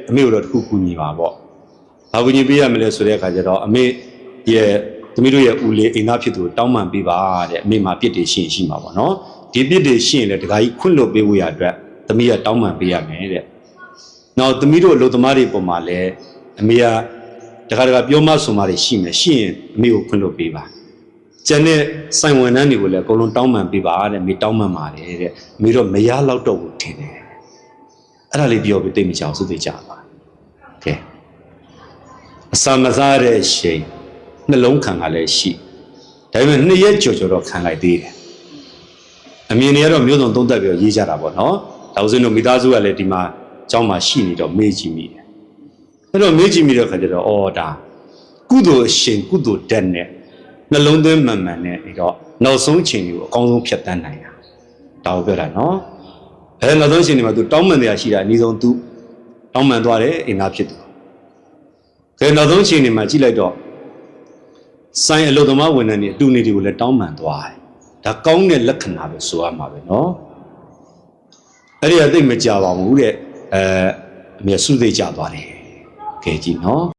အမေတို့တခုကူညီပါပေါ့ဘာကူညီပေးရမလဲဆိုတဲ့အခါကျတော့အမေရဲ့သမီးတို့ရဲ့ဦးလေးအိမ်သားဖြစ်သူတောင်းပန်ပေးပါတဲ့အမေမှာပြစ်တွေရှိမှာပေါ့နော်ဒီပြစ်တွေရှိရင်လည်းတခါကြီးခွင့်လွှတ်ပေးဖို့ရအတွက်သမီးကတောင်းပန်ပေးရမယ်တဲ့နောက်သမီးတို့အလုပ်သမားတွေပုံမှာလည်းအမေကတခါပြောမဆိုမှတွေရှိမယ်ရှိရင်အမေကိုခွင့်လွှတ်ပေးပါကျန်တဲ့ဆိုင်ဝန်ထမ်းတွေကိုလည်းအကုန်လုံးတောင်းပန်ပေးပါတဲ့မေတောင်းပန်ပါတယ်တဲ့မေတော့မရတော့တော့ဘူးထင်တယ်အဲ့ဒါလေးပြောပြီးသိမကြောက်စုသိကြပါကဲအစာမစားတဲ့ချိန်နှလုံးခံကလည်းရှိဒါပေမဲ့နှစ်ရက်ကြော်တော့ခံလိုက်သေးတယ်အမြင်တွေကတော့မျိုးစုံသုံးသပ်ပြီးရေးကြတာပေါ့နော်ဒါဥစဉ်တို့မိသားစုကလည်းဒီမှာကျောင်းမှာရှိနေတော့မေးကြည့်မိတယ်အဲ့တော့မေးကြည့်မိတဲ့ခါကျတော့အော်ဒါကုသိုလ်အရှင်ကုသိုလ်တက်နဲ့နှလုံးသွင်းမှန်နဲ့အဲ့တော့နောက်ဆုံးချိန်ကိုအကောင်းဆုံးဖြတ်တန်းနိုင်တာဒါကိုပြောတာနော်အဲ့နောက်ဆုံးချိန်ဒီမှာ तू တောင်းပန်တရားရှိတာအနည်းဆုံး तू တောင်းပန်သွားတယ်အင်သားဖြစ်သူခဲနောက်ဆုံးချိန်ဒီမှာကြည့်လိုက်တော့ဆိုင်အလုပ်သမားဝန်ထမ်းတွေအတူနေတွေကိုလည်းတောင်းပန်သွားတယ်ဒါကောင်းတဲ့လက္ခဏာပဲဆိုရမှာပဲနော်အဲ့ဒီအသိမကြပါဘူးတဲ့အမေစုသိကြသွားတယ်ကဲကြည့်နော်